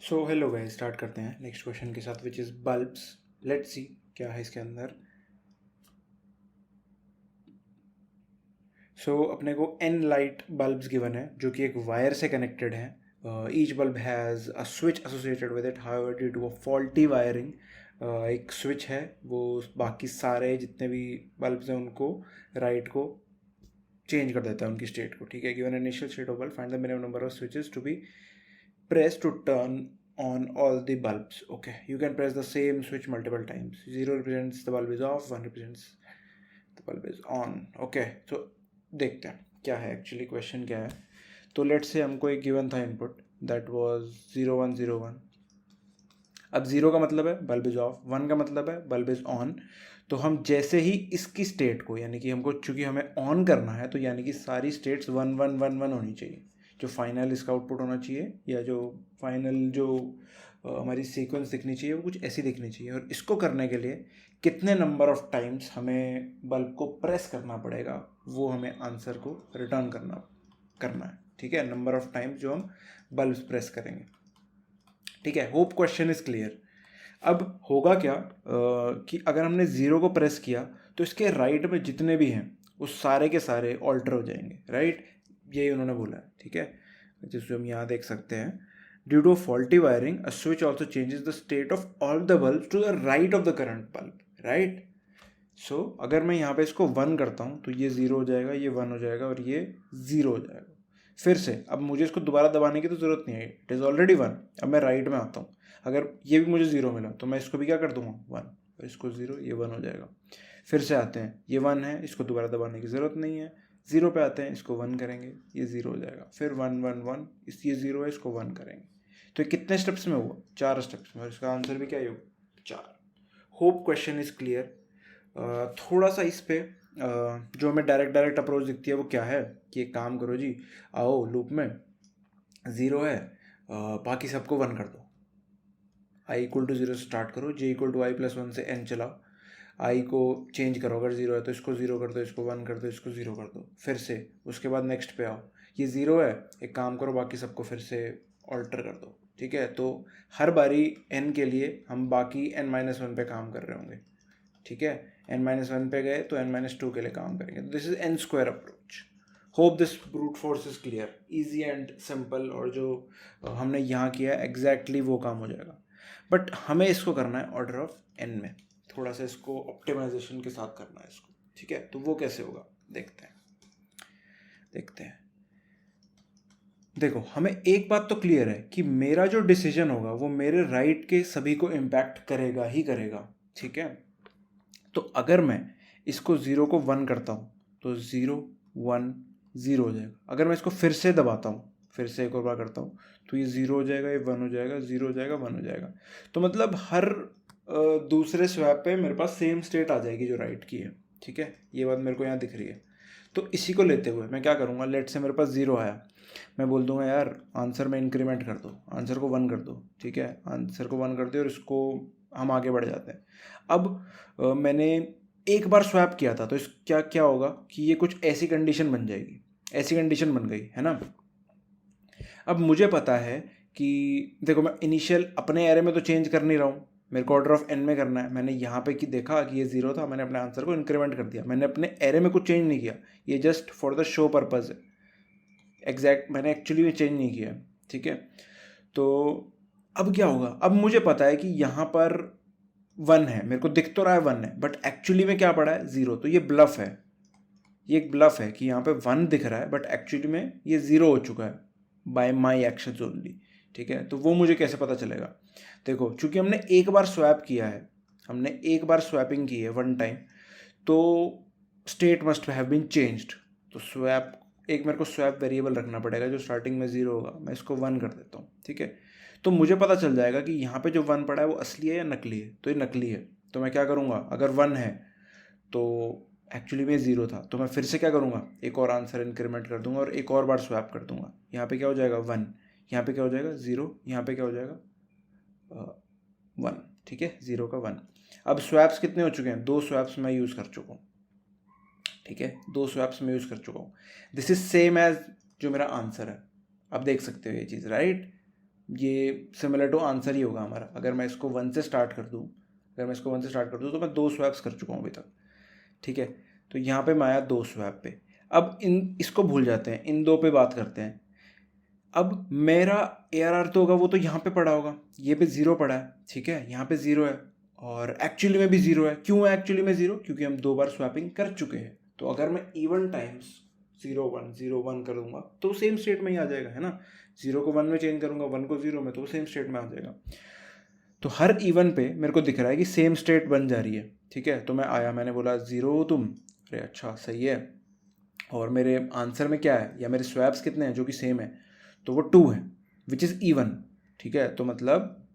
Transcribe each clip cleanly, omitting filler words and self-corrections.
So hello guys, start करते हैं next question के साथ which is bulbs. Let's see क्या है इसके अंदर। सो अपने को एन लाइट बल्ब्स गिवन है जो कि एक वायर से कनेक्टेड है। Each bulb has a switch associated with it, however due to a faulty wiring एक स्विच है वो बाकी सारे जितने भी बल्ब्स हैं उनको राइट को चेंज कर देता है उनकी स्टेट को। ठीक है, given initial state of bulb, find the minimum number of switches to be press to turn on all the bulbs. Okay, you can press the same switch multiple times. 0 represents the bulb is off, 1 represents the bulb is on. Okay, so देखते हैं क्या है actually, question क्या है। तो let's say हमको एक given था इनपुट दैट वाज 0101। अब 0 का मतलब है बल्ब इज ऑफ, 1 का मतलब है बल्ब इज ऑन। तो हम जैसे ही इसकी स्टेट को, यानी कि हमको चूंकि हमें ऑन करना है तो यानी कि सारी स्टेट्स 1111 होनी चाहिए। जो फाइनल इसका आउटपुट होना चाहिए या जो फाइनल जो हमारी सीक्वेंस दिखनी चाहिए वो कुछ ऐसी दिखनी चाहिए। और इसको करने के लिए कितने नंबर ऑफ टाइम्स हमें बल्ब को प्रेस करना पड़ेगा वो हमें आंसर को रिटर्न करना है। ठीक है, नंबर ऑफ टाइम्स जो हम बल्ब प्रेस करेंगे। ठीक है, होप क्वेश्चन इज क्लियर। अब होगा क्या कि अगर हमने 0 को प्रेस किया तो इसके राइट में जितने भी हैं वो सारे के सारे ऑल्टर हो जाएंगे। राइट, यही उन्होंने बोला है। ठीक है, जिसको हम यहाँ देख सकते हैं, due to faulty wiring a switch also changes the state of all the bulb to the right of the current bulb. Right, so अगर मैं यहाँ पे इसको 1 करता हूँ तो ये 0 हो जाएगा, ये 1 हो जाएगा और ये 0 हो जाएगा। फिर से अब मुझे इसको दोबारा दबाने की तो ज़रूरत नहीं है, इट इज़ ऑलरेडी 1। अब मैं राइट में आता हूँ, अगर ये भी मुझे 0 मिला तो मैं इसको भी क्या कर दूंगा 1, और इसको 0, ये 1 हो जाएगा। फिर से आते हैं, ये 1 है, इसको दोबारा दबाने की ज़रूरत नहीं है। 0 पे आते हैं, इसको 1 करेंगे, ये 0 हो जाएगा। फिर 1 1 1, ये 0 है, इसको 1 करेंगे। तो ये कितने स्टेप्स में हुआ? 4 स्टेप्स में, और इसका आंसर भी क्या ही होगा? 4। Hope question is clear. थोड़ा सा इस पे जो हमें डायरेक्ट अप्रोच दिखती है वो क्या है कि एक काम करो जी, आओ लूप में 0 है, बाकी सबको 1 कर दो। i इक्वल टू 0 से स्टार्ट करो, j इक्वल टू i+1 से n चलाओ, i को चेंज करो, अगर 0 है तो इसको 0 कर दो, इसको 1 कर दो, इसको 0 कर दो। फिर से उसके बाद नेक्स्ट पे आओ, ये 0 है, एक काम करो बाकी सबको फिर से ऑल्टर कर दो। ठीक है, तो हर बारी n के लिए हम बाकी n-1 पे काम कर रहे होंगे। ठीक है, n-1 पे गए तो n-2 के लिए काम करेंगे। तो this is n square approach. Hope this brute force is clear, easy and simple. और जो हमने यहाँ किया है एग्जैक्टली वो काम हो जाएगा, बट हमें इसको करना है ऑर्डर ऑफ n में, थोड़ा सा इसको ऑप्टिमाइजेशन के साथ करना है इसको। ठीक है, तो वो कैसे होगा देखते हैं। देखो, हमें एक बात तो क्लियर है कि मेरा जो डिसीजन होगा वो मेरे राइट के सभी को इम्पैक्ट करेगा ही करेगा। ठीक है, तो अगर मैं इसको 0 को 1 करता हूँ तो 0 1 0 हो जाएगा। अगर मैं इसको फिर से दबाता हूँ, फिर से एक और बार करता हूँ, तो ये 0 हो जाएगा, ये 1 हो जाएगा, 0 हो जाएगा, 1 हो जाएगा। तो मतलब हर दूसरे स्वैप पे मेरे पास सेम स्टेट आ जाएगी जो राइट की है। ठीक है, ये बात मेरे को यहाँ दिख रही है। तो इसी को लेते हुए मैं क्या करूँगा, लेट से मेरे पास 0 आया, मैं बोल दूंगा यार आंसर में इंक्रीमेंट कर दो, आंसर को 1 कर दो। ठीक है, आंसर को 1 कर दो और इसको हम आगे बढ़ जाते हैं। अब मैंने एक बार स्वैप किया था तो इस क्या क्या होगा कि ये कुछ ऐसी कंडीशन बन जाएगी, ऐसी कंडीशन बन गई है ना। अब मुझे पता है कि देखो, मैं इनिशियल अपने एरे में तो चेंज कर नहीं रहा हूँ, मेरे को ऑर्डर ऑफ n में करना है। मैंने यहाँ पे कि देखा कि ये 0 था, मैंने अपने आंसर को इंक्रीमेंट कर दिया, मैंने अपने एरे में कुछ चेंज नहीं किया, ये just for the show purpose है। एग्जैक्ट मैंने एक्चुअली में चेंज नहीं किया। ठीक है, तो अब क्या होगा, अब मुझे पता है कि यहाँ पर 1 है, मेरे को दिख तो रहा है 1 है, बट एक्चुअली में क्या पड़ा है 0। तो ये ब्लफ है, ये एक ब्लफ है कि यहाँ पे 1 दिख रहा है बट एक्चुअली में ये 0 हो चुका है बाय माई एक्शंस ओनली। ठीक है, तो वो मुझे कैसे पता चलेगा? देखो, चूंकि हमने एक बार स्वैप किया है, हमने एक बार स्वैपिंग की है 1 टाइम, तो state must have been changed. तो स्वैप एक मेरे को स्वैप वेरिएबल रखना पड़ेगा जो स्टार्टिंग में 0 होगा, मैं इसको 1 कर देता हूँ। ठीक है, तो मुझे पता चल जाएगा कि यहाँ पे जो 1 पड़ा है वो असली है या नकली है। तो ये नकली है, तो मैं क्या करूँगा, अगर 1 है तो एक्चुअली में 0 था, तो मैं फिर से क्या करूँगा, एक और आंसर इंक्रीमेंट कर दूंगा और एक और बार स्वैप कर दूंगा। यहाँ पे क्या हो जाएगा 1, यहाँ पे क्या हो जाएगा 0, यहाँ पे क्या हो जाएगा 1। ठीक है, 0 का 1। अब स्वैप्स कितने हो चुके हैं? 2 स्वैप्स मैं यूज़ कर चुका हूँ। ठीक है, 2 स्वैप्स में यूज़ कर चुका हूँ। दिस इज सेम एज जो मेरा आंसर है, आप देख सकते हो ये चीज़। राइट, ये सिमिलर टू आंसर ही होगा हमारा। अगर मैं इसको 1 से स्टार्ट कर दूँ तो मैं 2 स्वैप्स कर चुका हूँ अभी तक, ठीक है। तो यहाँ पे मैं आया 2 स्वैप पे। अब इसको भूल जाते हैं, इन 2 पे बात करते हैं। अब मेरा ARR तो होगा वो तो यहाँ पे पड़ा होगा, ये पे 0 पड़ा है, ठीक है, यहाँ पे 0 है और एक्चुअली में भी 0 है। क्यों है एक्चुअली में 0? क्योंकि हम 2 बार स्वैपिंग कर चुके हैं। तो अगर मैं इवन टाइम्स 0 1 0 1 करूँगा तो सेम स्टेट में ही आ जाएगा, है ना। 0 को 1 में चेंज करूँगा, 1 को 0 में, तो सेम स्टेट में आ जाएगा। तो हर इवन पे मेरे को दिख रहा है कि सेम स्टेट बन जा रही है, ठीक है। तो मैं आया, मैंने बोला 0 हो तुम, अरे अच्छा सही है। और मेरे आंसर में क्या है, या मेरे स्वैप्स कितने हैं जो कि सेम है, तो वो 2 है, विच इज़ इवन, ठीक है। तो मतलब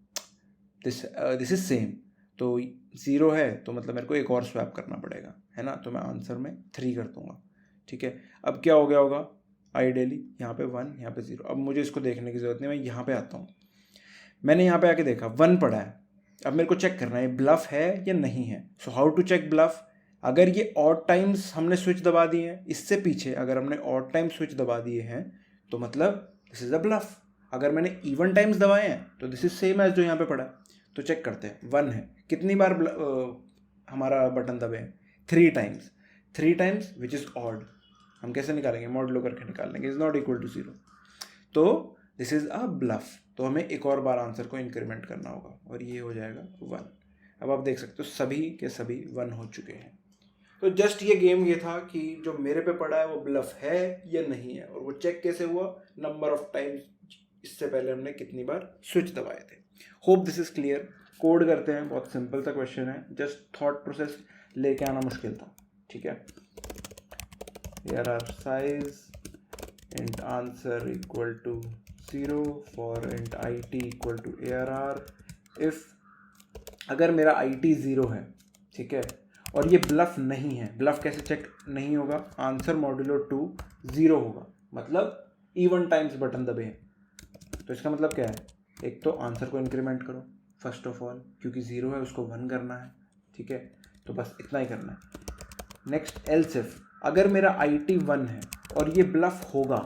दिस इज सेम। तो 0 है तो मतलब मेरे को एक और स्वैप करना पड़ेगा, है ना। तो मैं आंसर में 3 कर दूंगा, ठीक है। अब क्या हो गया होगा, आइडियली यहाँ पे 1, यहाँ पे 0। अब मुझे इसको देखने की ज़रूरत नहीं, मैं यहाँ पे आता हूँ। मैंने यहाँ पे आके देखा 1 पड़ा है। अब मेरे को चेक करना है ब्लफ है या नहीं है। So how to check bluff? अगर ये ऑड टाइम्स हमने स्विच दबा दिए हैं, इससे पीछे अगर हमने ऑड टाइम स्विच दबा दिए हैं तो मतलब दिस इज अ ब्लफ। अगर मैंने इवन टाइम्स दबाए हैं तो दिस इज सेम एज जो यहाँ पे पड़ा है। तो चेक करते हैं, 1 है, कितनी बार हमारा बटन दबे हैं? 3 times. 3 times which is odd. हम कैसे निकालेंगे? मॉडुलो करके निकाल लेंगे, इज नॉट इक्वल टू 0। तो दिस इज़ अ ब्लफ। तो हमें एक और बार आंसर को इंक्रीमेंट करना होगा और ये हो जाएगा 1। अब आप देख सकते हो सभी के सभी 1 हो चुके हैं। तो जस्ट ये गेम ये था कि जो मेरे पे पड़ा है वो ब्लफ है या नहीं है। और वो चेक कैसे हुआ? नंबर ऑफ टाइम्स इससे पहले हमने कितनी बार स्विच दबाए थे। Hope this is clear. Code करते हैं, बहुत सिंपल सा क्वेश्चन है, जस्ट थॉट प्रोसेस लेके आना मुश्किल था, ठीक है। ARR size int answer equal to 0 for int IT equal to ARR if, अगर मेरा IT 0 है, ठीक है, और ये ब्लफ नहीं है। ब्लफ कैसे चेक नहीं होगा? आंसर मॉड्यूलो 2 0 होगा, मतलब इवन टाइम्स बटन दबे हैं। तो इसका मतलब क्या है? एक तो आंसर को इंक्रीमेंट करो फर्स्ट ऑफ ऑल, क्योंकि 0 है उसको 1 करना है, ठीक है। तो बस इतना ही करना है। नेक्स्ट एल्स इफ, अगर मेरा IT 1 है और ये ब्लफ होगा,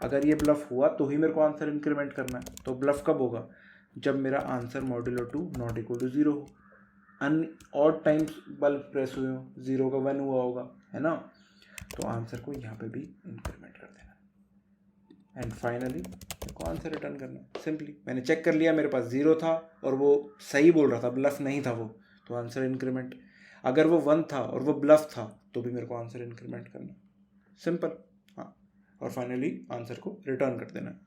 अगर ये ब्लफ हुआ तो ही मेरे को आंसर इंक्रीमेंट करना है। तो ब्लफ कब होगा? जब मेरा answer modulo 2 not equal to 0 हो, ऑड टाइम्स बल्ब प्रेस हुए हो, 0 का 1 हुआ होगा, है ना। तो आंसर को यहाँ पे भी इंक्रीमेंट कर देना एंड फाइनली को आंसर रिटर्न करना। सिंपली मैंने चेक कर लिया, मेरे पास 0 था और वो सही बोल रहा था, ब्लफ नहीं था वो, तो आंसर इंक्रीमेंट। अगर वो 1 था और वो ब्लफ था तो भी मेरे को आंसर इंक्रीमेंट करना, सिंपल। हाँ, और फाइनली आंसर को रिटर्न कर देना,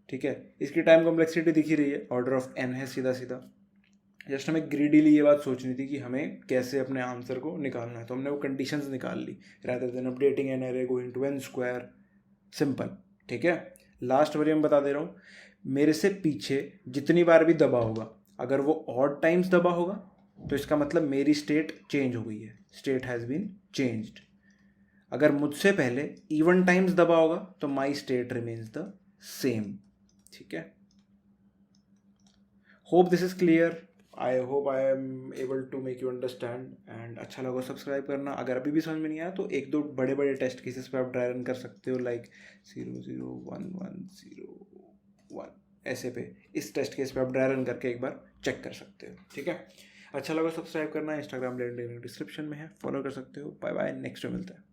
ठीक है। इसकी टाइम कॉम्प्लेक्सिटी दिख ही रही है, ऑर्डर ऑफ n है सीधा सीधा। जस्ट हमें ग्रीडीली ये बात सोचनी थी कि हमें कैसे अपने आंसर को निकालना है, तो हमने वो कंडीशंस निकाल ली, rather than updating an array going to n square. Simple, ठीक है। लास्ट बारी मैं बता दे रहा हूँ, मेरे से पीछे जितनी बार भी दबा होगा, अगर वो ऑड टाइम्स दबा होगा तो इसका मतलब मेरी स्टेट चेंज हो गई है, स्टेट हैज़ बीन चेंज्ड। अगर मुझसे पहले इवन टाइम्स दबा होगा तो my state remains the same, ठीक है। Hope this is clear. I hope I am able to make you understand and अच्छा लगा सब्सक्राइब करना। अगर अभी भी समझ में नहीं आया तो 1-2 बड़े बड़े टेस्ट केसेस पे आप ड्राई रन कर सकते हो, लाइक 0 0 1 1 0 1 ऐसे पे। इस टेस्ट केस पे आप ड्राई रन करके एक बार चेक कर सकते हो, ठीक है। अच्छा लगा सब्सक्राइब करना। इंस्टाग्राम लिंक डिस्क्रिप्शन में है, फॉलो कर सकते हो। बाय बाय, नेक्स्ट में मिलता है।